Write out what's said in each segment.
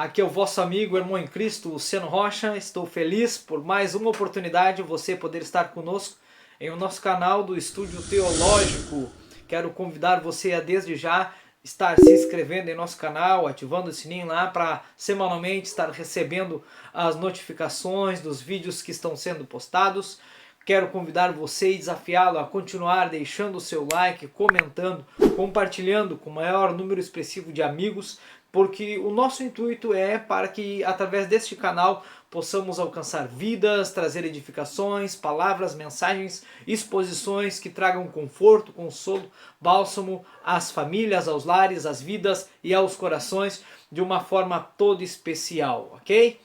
Aqui é o vosso amigo, irmão em Cristo, Luciano Rocha. Estou feliz por mais uma oportunidade de você poder estar conosco em o nosso canal do Estúdio Teológico. Quero convidar você a desde já estar se inscrevendo em nosso canal, ativando o sininho lá para semanalmente estar recebendo as notificações dos vídeos que estão sendo postados. Quero convidar você e desafiá-lo a continuar deixando o seu like, comentando, compartilhando com o maior número expressivo de amigos, porque o nosso intuito é para que através deste canal possamos alcançar vidas, trazer edificações, palavras, mensagens, exposições que tragam conforto, consolo, bálsamo às famílias, aos lares, às vidas e aos corações de uma forma toda especial, ok?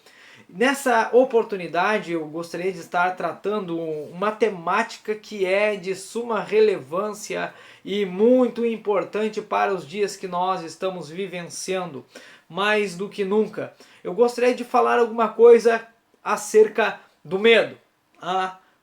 Nessa oportunidade eu gostaria de estar tratando uma temática que é de suma relevância e muito importante para os dias que nós estamos vivenciando, mais do que nunca. Eu gostaria de falar alguma coisa acerca do medo.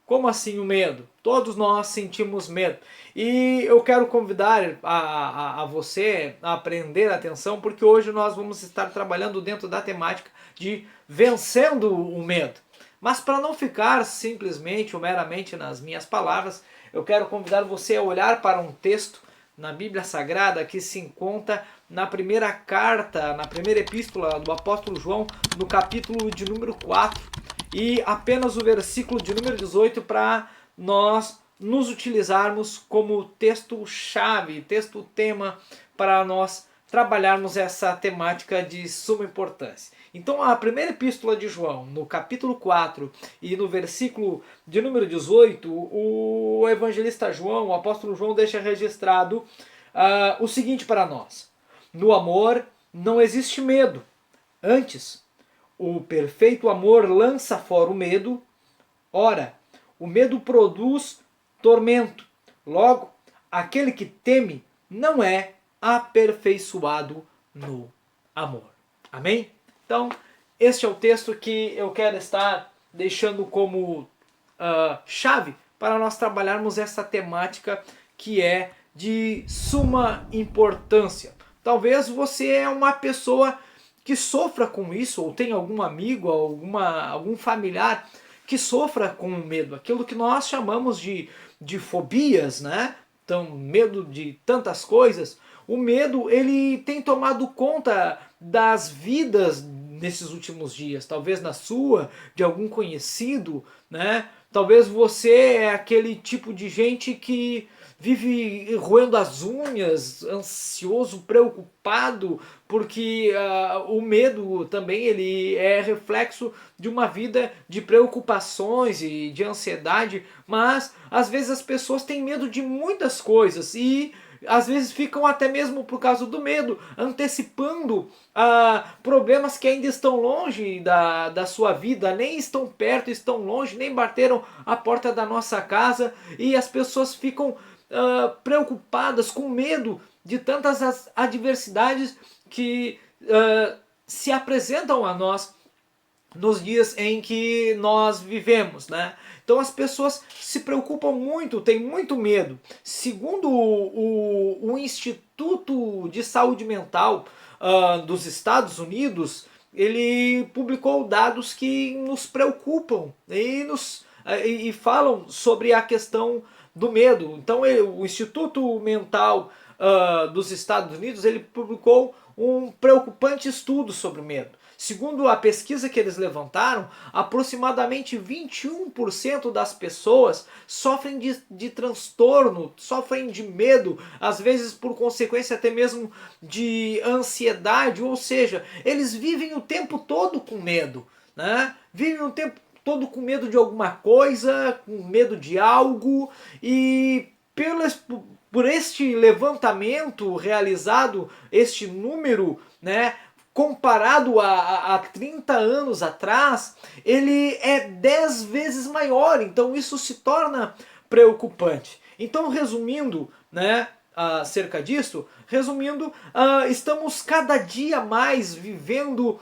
Como assim o medo? Todos nós sentimos medo. E eu quero convidar a você a prender atenção, porque hoje nós vamos estar trabalhando dentro da temática de vencendo o medo. Mas para não ficar simplesmente ou meramente nas minhas palavras, eu quero convidar você a olhar para um texto na Bíblia Sagrada que se encontra na primeira carta, na primeira epístola do apóstolo João, no capítulo de número 4, e apenas o versículo de número 18 para nós nos utilizarmos como texto-chave, texto-tema para nós trabalharmos essa temática de suma importância. Então a primeira epístola de João, no capítulo 4 e no versículo de número 18, o evangelista João, o apóstolo João, deixa registrado o seguinte para nós: no amor não existe medo, antes o perfeito amor lança fora o medo. Ora, o medo produz tormento. Logo, aquele que teme não é aperfeiçoado no amor. Amém? Então, este é o texto que eu quero estar deixando como chave para nós trabalharmos essa temática que é de suma importância. Talvez você é uma pessoa que sofra com isso, ou tem algum amigo, algum familiar que sofra com o medo, aquilo que nós chamamos de fobias, né? Então, medo de tantas coisas. O medo, ele tem tomado conta das vidas nesses últimos dias, talvez na sua, de algum conhecido, né? Talvez você é aquele tipo de gente que vive roendo as unhas, ansioso, preocupado, porque o medo também ele é reflexo de uma vida de preocupações e de ansiedade, mas às vezes as pessoas têm medo de muitas coisas e às vezes ficam até mesmo por causa do medo, antecipando problemas que ainda estão longe da sua vida, nem estão perto, estão longe, nem bateram a porta da nossa casa, e as pessoas ficam preocupadas, com medo de tantas adversidades que se apresentam a nós nos dias em que nós vivemos, né? Então as pessoas se preocupam muito, têm muito medo. Segundo o Instituto de Saúde Mental dos Estados Unidos, ele publicou dados que nos preocupam e falam sobre a questão do medo. Então o Instituto Mental dos Estados Unidos, ele publicou um preocupante estudo sobre o medo. Segundo a pesquisa que eles levantaram, aproximadamente 21% das pessoas sofrem de transtorno, sofrem de medo, às vezes por consequência até mesmo de ansiedade, ou seja, eles vivem o tempo todo com medo, né? Vivem o tempo todo com medo de alguma coisa, com medo de algo, e por este levantamento realizado, este número, né, comparado a 30 anos atrás, ele é 10 vezes maior. Então isso se torna preocupante. Então, resumindo, né, acerca disso, estamos cada dia mais vivendo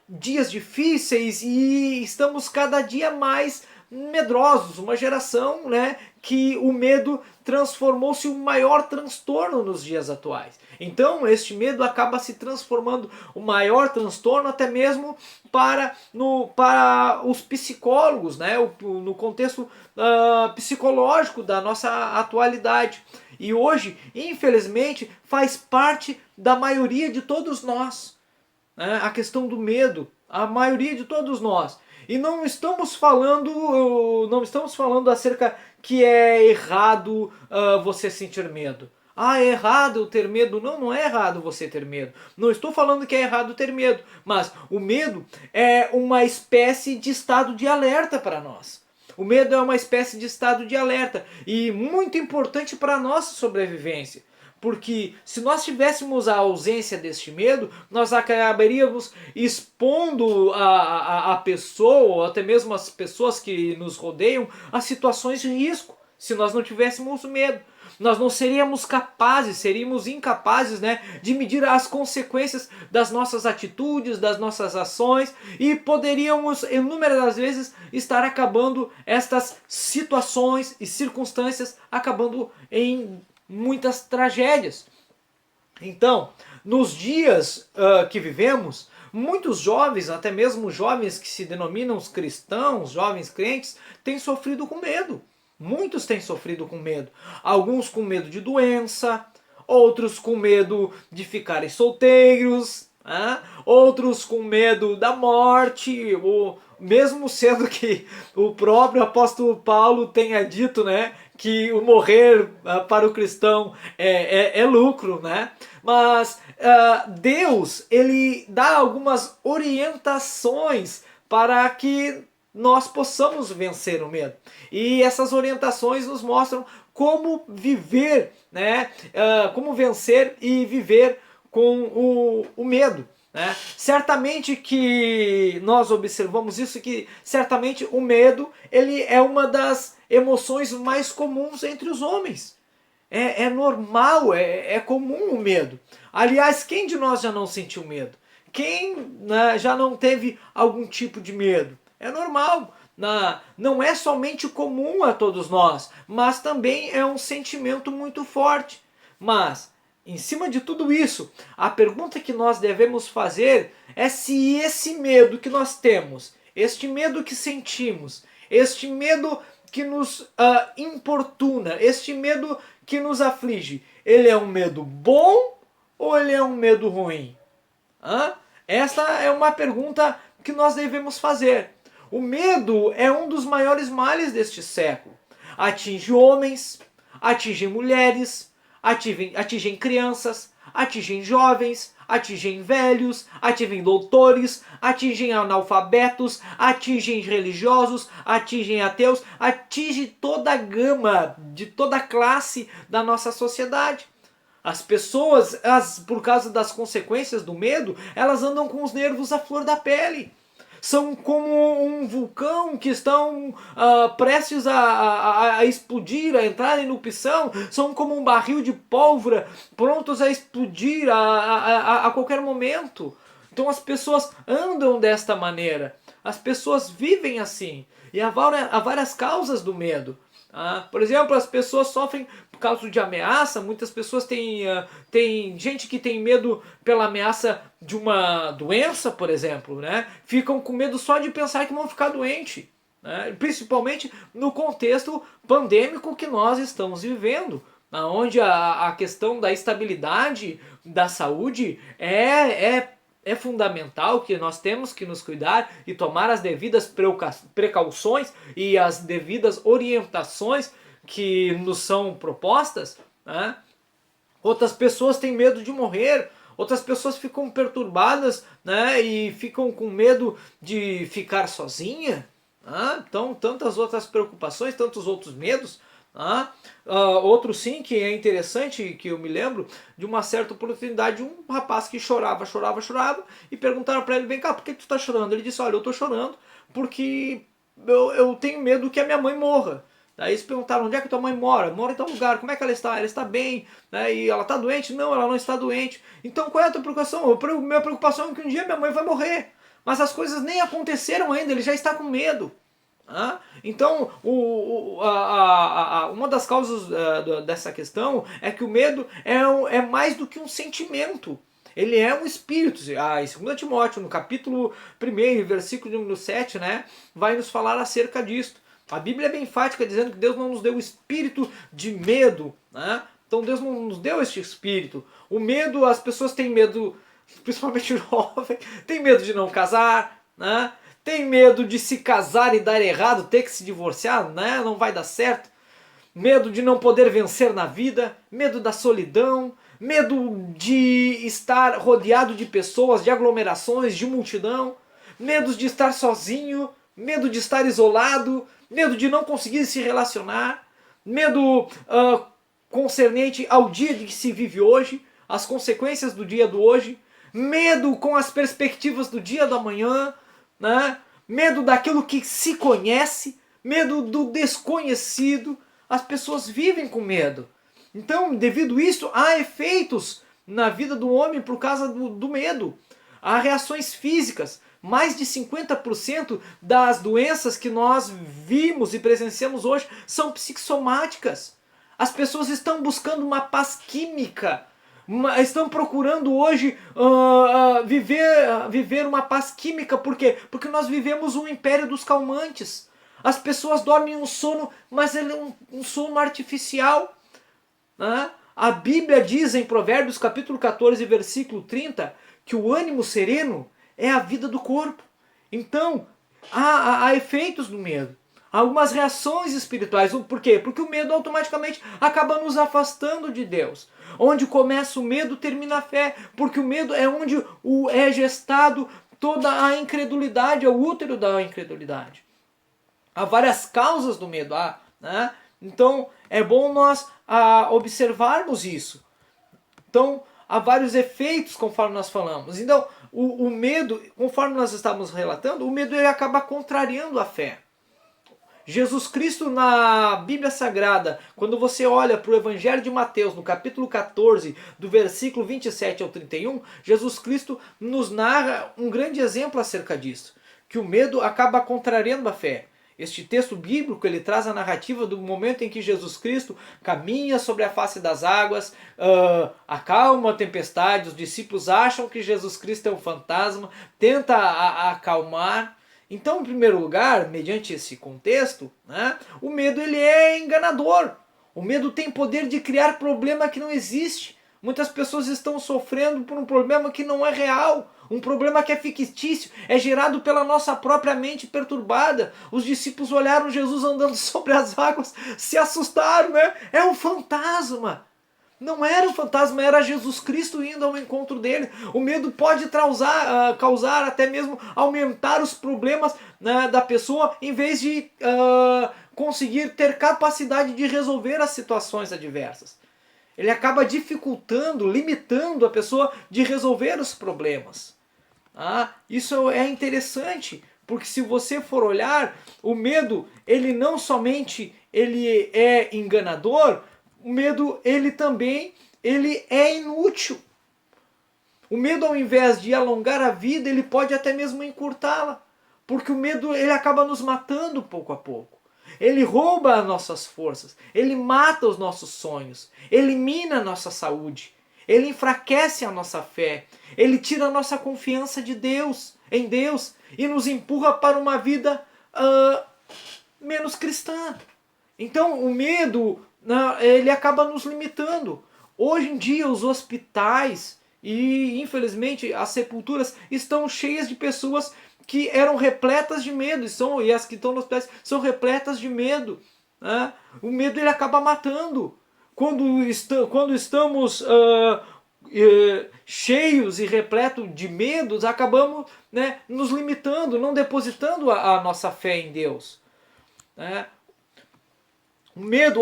dias difíceis e estamos cada dia mais medrosos, uma geração, né, que o medo transformou-se em um maior transtorno nos dias atuais. Então, este medo acaba se transformando o maior transtorno até mesmo para os psicólogos, né? No contexto psicológico da nossa atualidade. E hoje, infelizmente, faz parte da maioria de todos nós, né? A questão do medo, a maioria de todos nós. E não estamos falando acerca que é errado você sentir medo. Ah, é errado eu ter medo. Não, não é errado você ter medo. Não estou falando que é errado ter medo, mas o medo é uma espécie de estado de alerta para nós. O medo é uma espécie de estado de alerta e muito importante para a nossa sobrevivência. Porque se nós tivéssemos a ausência deste medo, nós acabaríamos expondo a pessoa, ou até mesmo as pessoas que nos rodeiam, a situações de risco, se nós não tivéssemos medo. Nós não seríamos capazes, seríamos incapazes, né, de medir as consequências das nossas atitudes, das nossas ações, e poderíamos inúmeras vezes estar acabando estas situações e circunstâncias, acabando em muitas tragédias. Então, nos dias que vivemos, muitos jovens, até mesmo jovens que se denominam os cristãos, jovens crentes, têm sofrido com medo. Muitos têm sofrido com medo. Alguns com medo de doença, outros com medo de ficarem solteiros, né? Outros com medo da morte, mesmo sendo que o próprio apóstolo Paulo tenha dito, né, que o morrer para o cristão é lucro, né? Mas Deus, ele dá algumas orientações para que nós possamos vencer o medo. E essas orientações nos mostram como viver, né? Como vencer e viver com o medo. Né? Certamente que nós observamos isso, que certamente o medo ele é uma das emoções mais comuns entre os homens. É normal, é comum o medo. Aliás, quem de nós já não sentiu medo? Quem, né, já não teve algum tipo de medo? É normal. Não é somente comum a todos nós, mas também é um sentimento muito forte. Mas, em cima de tudo isso, a pergunta que nós devemos fazer é se esse medo que nós temos, este medo que sentimos, este medo que nos importuna, este medo que nos aflige, ele é um medo bom ou ele é um medo ruim? Essa é uma pergunta que nós devemos fazer. O medo é um dos maiores males deste século. Atinge homens, atinge mulheres, atingem crianças, atingem jovens, atingem velhos, atingem doutores, atingem analfabetos, atingem religiosos, atingem ateus, atinge toda a gama, de toda a classe da nossa sociedade. As pessoas, por causa das consequências do medo, elas andam com os nervos à flor da pele. São como um vulcão que estão prestes a explodir, a entrar em erupção. São como um barril de pólvora prontos a explodir a qualquer momento. Então as pessoas andam desta maneira. As pessoas vivem assim. E há várias causas do medo. Por exemplo, as pessoas sofrem por causa de ameaça. Muitas pessoas tem gente que tem medo pela ameaça de uma doença, por exemplo, né? Ficam com medo só de pensar que vão ficar doentes, né? Principalmente no contexto pandêmico que nós estamos vivendo, onde a questão da estabilidade da saúde é fundamental, que nós temos que nos cuidar e tomar as devidas precauções e as devidas orientações que nos são propostas, né? Outras pessoas têm medo de morrer, outras pessoas ficam perturbadas, né, e ficam com medo de ficar sozinha. Então, tantas outras preocupações, tantos outros medos. Outro sim que é interessante, que eu me lembro de uma certa oportunidade de um rapaz que chorava e perguntaram para ele: vem cá, por que tu está chorando? Ele disse: olha, eu estou chorando porque eu tenho medo que a minha mãe morra. Daí eles perguntaram: onde é que tua mãe mora? Mora em tal lugar, como é que ela está? Ela está bem, né? E ela está doente? Não, ela não está doente. Então qual é a tua preocupação? Minha preocupação é que um dia minha mãe vai morrer, mas as coisas nem aconteceram ainda, ele já está com medo. Então, uma das causas dessa questão é que o medo é mais do que um sentimento. Ele é um espírito. Em 2 Timóteo, no capítulo 1, versículo número 7, né, vai nos falar acerca disso. A Bíblia é bem enfática, dizendo que Deus não nos deu o espírito de medo. Né? Então Deus não nos deu este espírito. O medo, as pessoas têm medo, principalmente jovem, tem medo de não casar, né? Tem medo de se casar e dar errado, ter que se divorciar, né? Não vai dar certo. Medo de não poder vencer na vida, medo da solidão, medo de estar rodeado de pessoas, de aglomerações, de multidão, medo de estar sozinho, medo de estar isolado, medo de não conseguir se relacionar, medo concernente ao dia de que se vive hoje, as consequências do dia do hoje, medo com as perspectivas do dia do amanhã, né? Medo daquilo que se conhece, medo do desconhecido. As pessoas vivem com medo. Então, devido a isso, há efeitos na vida do homem por causa do medo. Há reações físicas. Mais de 50% das doenças que nós vimos e presenciamos hoje são psicossomáticas. As pessoas estão buscando uma paz química. Estão procurando hoje viver uma paz química. Por quê? Porque nós vivemos um império dos calmantes. As pessoas dormem um sono, mas ele é um sono artificial. Né? A Bíblia diz em Provérbios capítulo 14, versículo 30, que o ânimo sereno é a vida do corpo. Então, há efeitos do medo. Há algumas reações espirituais. Por quê? Porque o medo automaticamente acaba nos afastando de Deus. Onde começa o medo, termina a fé. Porque o medo é onde é gestado toda a incredulidade, é o útero da incredulidade. Há várias causas do medo. Né? Então, é bom nós observarmos isso. Então, há vários efeitos, conforme nós falamos. Então, o medo, conforme nós estávamos relatando, o medo ele acaba contrariando a fé. Jesus Cristo na Bíblia Sagrada, quando você olha para o Evangelho de Mateus, no capítulo 14, do versículo 27 ao 31, Jesus Cristo nos narra um grande exemplo acerca disso, que o medo acaba contrariando a fé. Este texto bíblico ele traz a narrativa do momento em que Jesus Cristo caminha sobre a face das águas, acalma a tempestade, os discípulos acham que Jesus Cristo é um fantasma, tenta acalmar. Então, em primeiro lugar, mediante esse contexto, né, o medo ele é enganador. O medo tem poder de criar problema que não existe. Muitas pessoas estão sofrendo por um problema que não é real, um problema que é fictício, é gerado pela nossa própria mente perturbada. Os discípulos olharam Jesus andando sobre as águas, se assustaram, né? É um fantasma. Não era um fantasma, era Jesus Cristo indo ao encontro dele. O medo pode causar até mesmo aumentar os problemas, né, da pessoa, em vez de conseguir ter capacidade de resolver as situações adversas. Ele acaba dificultando, limitando a pessoa de resolver os problemas. Isso é interessante, porque se você for olhar, o medo, ele não somente ele é enganador, o medo ele também é inútil. O medo, ao invés de alongar a vida, ele pode até mesmo encurtá-la, porque o medo ele acaba nos matando pouco a pouco. Ele rouba as nossas forças, ele mata os nossos sonhos, elimina a nossa saúde, ele enfraquece a nossa fé, ele tira a nossa confiança em Deus e nos empurra para uma vida menos cristã. Então o medo ele acaba nos limitando. Hoje em dia os hospitais e infelizmente as sepulturas estão cheias de pessoas que eram repletas de medo, e as que estão nos hospitais são repletas de medo. Né? O medo ele acaba matando. Quando estamos cheios e repletos de medos, acabamos, né, nos limitando, não depositando a nossa fé em Deus. Né? O medo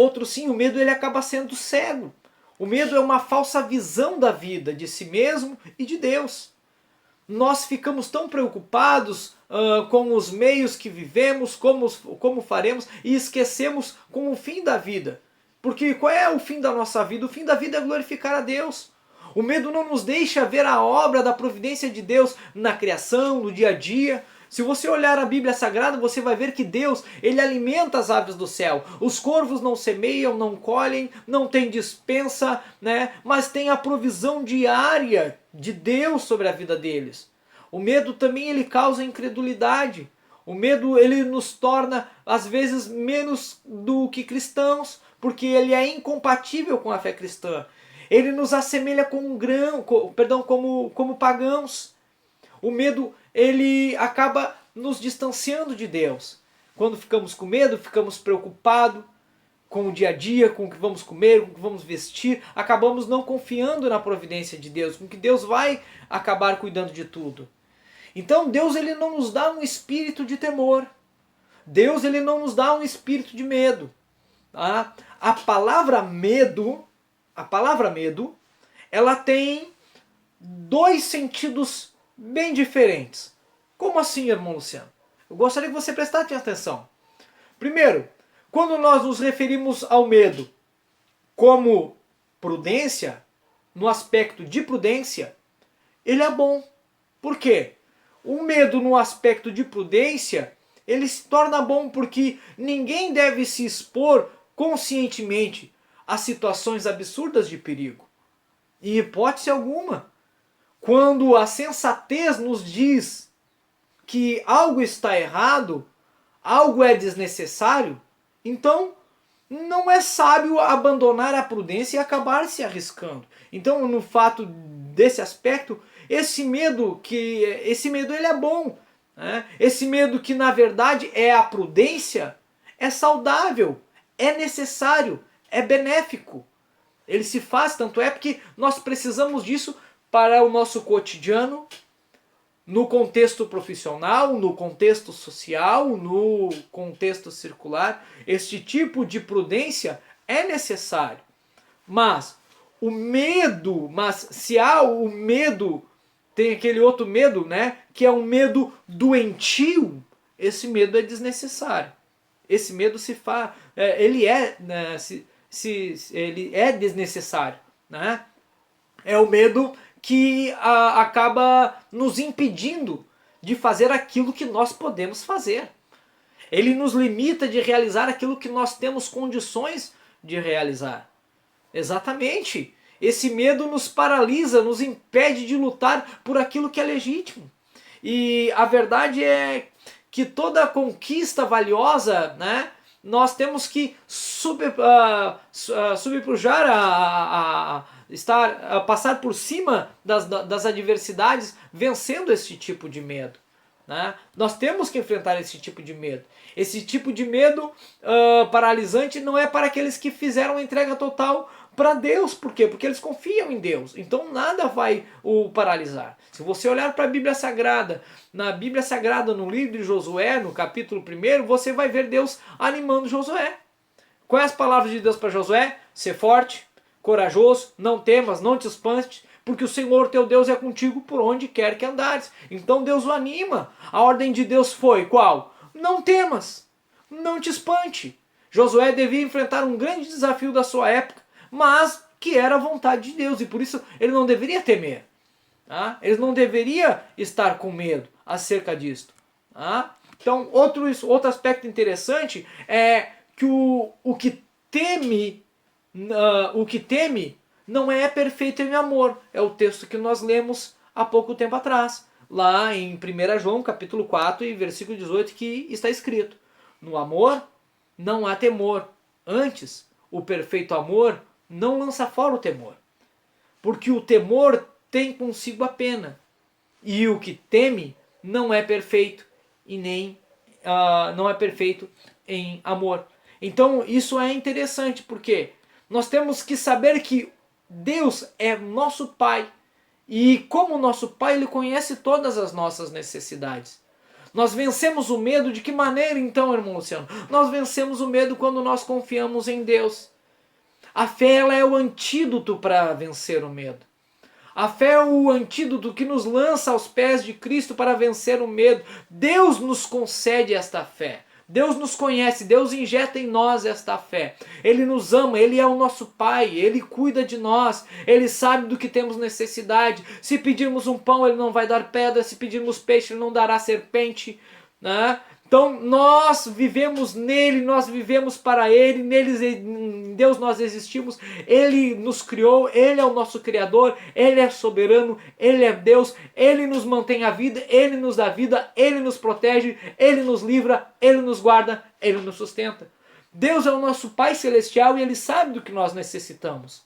ele acaba sendo cego. O medo é uma falsa visão da vida, de si mesmo e de Deus. Nós ficamos tão preocupados com os meios que vivemos, como faremos, e esquecemos com o fim da vida. Porque qual é o fim da nossa vida? O fim da vida é glorificar a Deus. O medo não nos deixa ver a obra da providência de Deus na criação, no dia a dia. Se você olhar a Bíblia Sagrada, você vai ver que Deus, ele alimenta as aves do céu. Os corvos não semeiam, não colhem, não tem despensa, né? Mas tem a provisão diária de Deus sobre a vida deles. O medo também ele causa incredulidade. O medo ele nos torna às vezes menos do que cristãos, porque ele é incompatível com a fé cristã. Ele nos assemelha como pagãos. O medo ele acaba nos distanciando de Deus. Quando ficamos com medo, ficamos preocupados com o dia a dia, com o que vamos comer, com o que vamos vestir, acabamos não confiando na providência de Deus, com que Deus vai acabar cuidando de tudo. Então Deus ele não nos dá um espírito de temor. Deus ele não nos dá um espírito de medo. Tá? A palavra medo, ela tem dois sentidos bem diferentes. Como assim, irmão Luciano? Eu gostaria que você prestasse atenção. Primeiro, quando nós nos referimos ao medo como prudência, no aspecto de prudência, ele é bom. Por quê? O medo no aspecto de prudência, ele se torna bom porque ninguém deve se expor conscientemente a situações absurdas de perigo. Em hipótese alguma. Quando a sensatez nos diz que algo está errado, algo é desnecessário, então não é sábio abandonar a prudência e acabar se arriscando. Então, no fato desse aspecto, esse medo ele é bom, né? Esse medo que na verdade é a prudência, é saudável, é necessário, é benéfico. Ele se faz, tanto é porque nós precisamos disso para o nosso cotidiano, no contexto profissional, no contexto social, no contexto circular. Este tipo de prudência é necessário. Mas se há o medo, tem aquele outro medo, né, que é um medo doentio, esse medo é desnecessário. Esse medo ele é desnecessário, né? É o medo que acaba nos impedindo de fazer aquilo que nós podemos fazer. Ele nos limita de realizar aquilo que nós temos condições de realizar. Exatamente. Esse medo nos paralisa, nos impede de lutar por aquilo que é legítimo. E a verdade é que toda conquista valiosa, né, nós temos que subpujar passar por cima das adversidades, vencendo esse tipo de medo. Né? Nós temos que enfrentar esse tipo de medo. Esse tipo de medo paralisante não é para aqueles que fizeram a entrega total para Deus. Por quê? Porque eles confiam em Deus. Então nada vai o paralisar. Se você olhar para a Bíblia Sagrada, na Bíblia Sagrada, no livro de Josué, no capítulo 1, você vai ver Deus animando Josué. Quais as palavras de Deus para Josué? Ser forte, corajoso, não temas, não te espantes, porque o Senhor teu Deus é contigo por onde quer que andares. Então Deus o anima. A ordem de Deus foi qual? Não temas, não te espante. Josué devia enfrentar um grande desafio da sua época, mas que era a vontade de Deus, e por isso ele não deveria temer. Tá? Ele não deveria estar com medo acerca disto. Tá? Então, outro aspecto interessante é que o que teme não é perfeito em amor. É o texto que nós lemos há pouco tempo atrás, lá em 1 João capítulo 4 e versículo 18, que está escrito: no amor não há temor, antes o perfeito amor não lança fora o temor, porque o temor tem consigo a pena, e o que teme não é perfeito e nem não é perfeito em amor. Então isso é interessante, porque nós temos que saber que Deus é nosso Pai, e como nosso Pai, Ele conhece todas as nossas necessidades. Nós vencemos o medo de que maneira então, irmão Luciano? Nós vencemos o medo quando nós confiamos em Deus. A fé ela é o antídoto para vencer o medo. A fé é o antídoto que nos lança aos pés de Cristo para vencer o medo. Deus nos concede esta fé. Deus nos conhece, Deus injeta em nós esta fé. Ele nos ama, Ele é o nosso Pai, Ele cuida de nós, Ele sabe do que temos necessidade. Se pedirmos um pão, Ele não vai dar pedra, se pedirmos peixe, Ele não dará serpente, né? Então nós vivemos nele, nós vivemos para Ele, em Deus nós existimos, Ele nos criou, Ele é o nosso Criador, Ele é soberano, Ele é Deus, Ele nos mantém a vida, Ele nos dá vida, Ele nos protege, Ele nos livra, Ele nos guarda, Ele nos sustenta. Deus é o nosso Pai Celestial e Ele sabe do que nós necessitamos.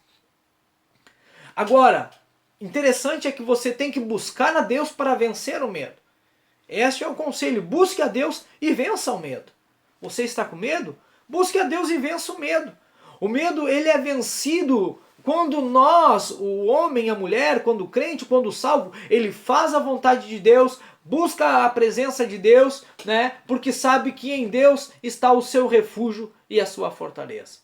Agora, interessante é que você tem que buscar a Deus para vencer o medo. Este é o conselho, busque a Deus e vença o medo. Você está com medo? Busque a Deus e vença o medo. O medo, ele é vencido quando nós, o homem, a mulher, quando o crente, quando o salvo, ele faz a vontade de Deus, busca a presença de Deus, né? Porque sabe que em Deus está o seu refúgio e a sua fortaleza.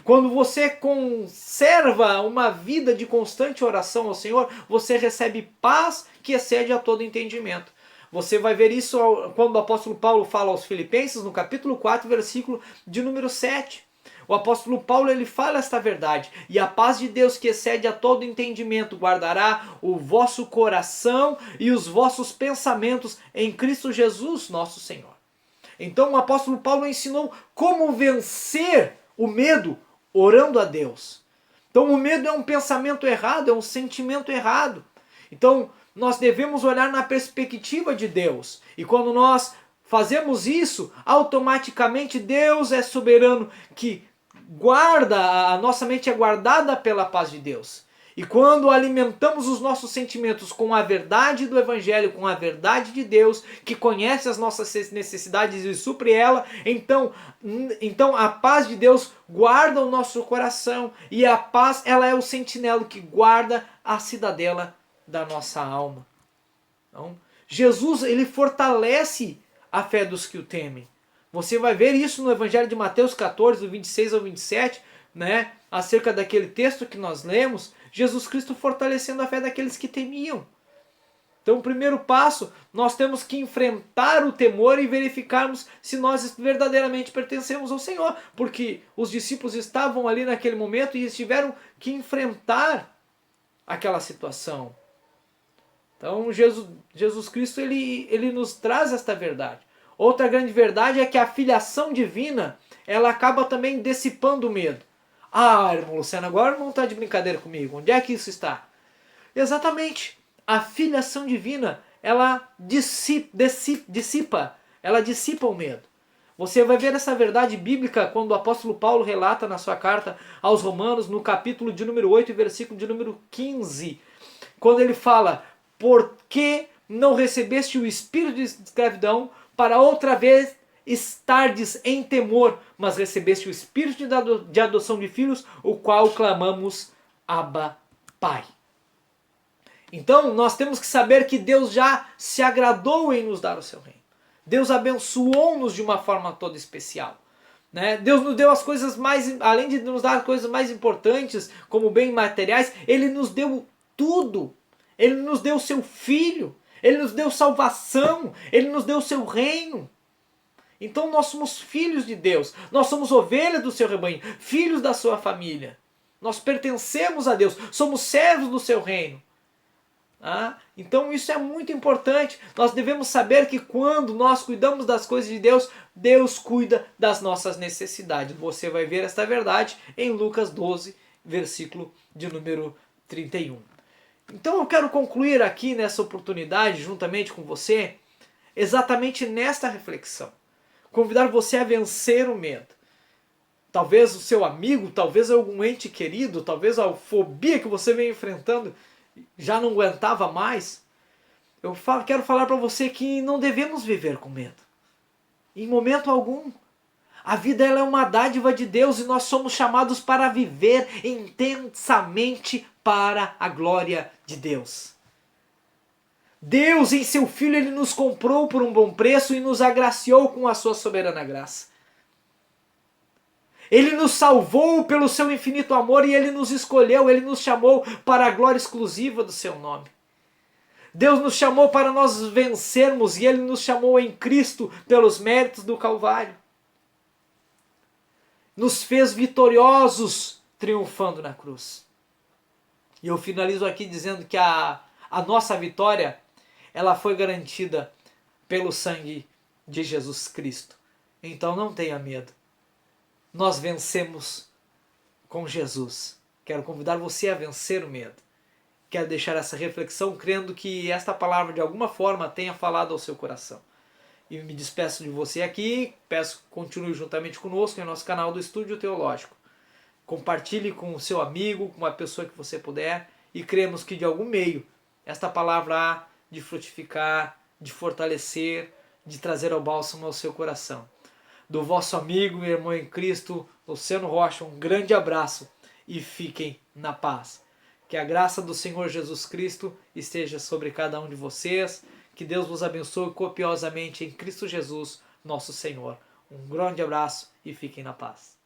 Quando você conserva uma vida de constante oração ao Senhor, você recebe paz que excede a todo entendimento. Você vai ver isso quando o apóstolo Paulo fala aos Filipenses, no capítulo 4, versículo de número 7. O apóstolo Paulo, ele fala esta verdade. E a paz de Deus que excede a todo entendimento guardará o vosso coração e os vossos pensamentos em Cristo Jesus, nosso Senhor. Então o apóstolo Paulo ensinou como vencer o medo orando a Deus. Então o medo é um pensamento errado, é um sentimento errado. Então nós devemos olhar na perspectiva de Deus. E quando nós fazemos isso, automaticamente Deus é soberano, que guarda, a nossa mente é guardada pela paz de Deus. E quando alimentamos os nossos sentimentos com a verdade do Evangelho, com a verdade de Deus, que conhece as nossas necessidades e supre ela, então a paz de Deus guarda o nosso coração. E a paz, ela é o sentinela que guarda a cidadela da nossa alma. Então, Jesus, ele fortalece a fé dos que o temem. Você vai ver isso no Evangelho de Mateus 14, do 26 ao 27, né? Acerca daquele texto que nós lemos, Jesus Cristo fortalecendo a fé daqueles que temiam. Então, o primeiro passo, nós temos que enfrentar o temor e verificarmos se nós verdadeiramente pertencemos ao Senhor, porque os discípulos estavam ali naquele momento e tiveram que enfrentar aquela situação. Então Jesus Cristo ele nos traz esta verdade. Outra grande verdade é que a filiação divina, ela acaba também dissipando o medo. Ah, irmão Luciano, agora não está de brincadeira comigo. Onde é que isso está? Exatamente. A filiação divina, ela dissipa o medo. Você vai ver essa verdade bíblica quando o apóstolo Paulo relata na sua carta aos Romanos, no capítulo de número 8 e versículo de número 15. Quando ele fala: por que não recebeste o espírito de escravidão para outra vez estardes em temor, mas recebeste o espírito de adoção de filhos, o qual clamamos Abba, Pai. Então nós temos que saber que Deus já se agradou em nos dar o seu reino. Deus abençoou-nos de uma forma toda especial. Né? Deus nos deu as coisas mais, além de nos dar as coisas mais importantes, como bens materiais, Ele nos deu tudo. Ele nos deu o seu Filho, Ele nos deu salvação, Ele nos deu o seu reino. Então nós somos filhos de Deus, nós somos ovelhas do seu rebanho, filhos da sua família. Nós pertencemos a Deus, somos servos do seu reino. Então isso é muito importante. Nós devemos saber que quando nós cuidamos das coisas de Deus, Deus cuida das nossas necessidades. Você vai ver esta verdade em Lucas 12, versículo de número 31. Então eu quero concluir aqui nessa oportunidade, juntamente com você, exatamente nesta reflexão. Convidar você a vencer o medo. Talvez o seu amigo, talvez algum ente querido, talvez a fobia que você vem enfrentando já não aguentava mais. Eu quero falar para você que não devemos viver com medo. Em momento algum. A vida ela é uma dádiva de Deus e nós somos chamados para viver intensamente para a glória de Deus. Deus em seu Filho Ele nos comprou por um bom preço e nos agraciou com a sua soberana graça. Ele nos salvou pelo seu infinito amor e Ele nos escolheu, Ele nos chamou para a glória exclusiva do seu nome. Deus nos chamou para nós vencermos e Ele nos chamou em Cristo pelos méritos do Calvário. nos fez vitoriosos, triunfando na cruz. E eu finalizo aqui dizendo que a nossa vitória, ela foi garantida pelo sangue de Jesus Cristo. Então não tenha medo. Nós vencemos com Jesus. Quero convidar você a vencer o medo. Quero deixar essa reflexão crendo que esta palavra de alguma forma tenha falado ao seu coração. E me despeço de você aqui, peço que continue juntamente conosco em nosso canal do Estúdio Teológico. Compartilhe com o seu amigo, com uma pessoa que você puder, e cremos que de algum meio esta palavra há de frutificar, de fortalecer, de trazer ao bálsamo ao seu coração. Do vosso amigo e irmão em Cristo, Luciano Rocha, um grande abraço e fiquem na paz. Que a graça do Senhor Jesus Cristo esteja sobre cada um de vocês. Que Deus vos abençoe copiosamente em Cristo Jesus, nosso Senhor. Um grande abraço e fiquem na paz.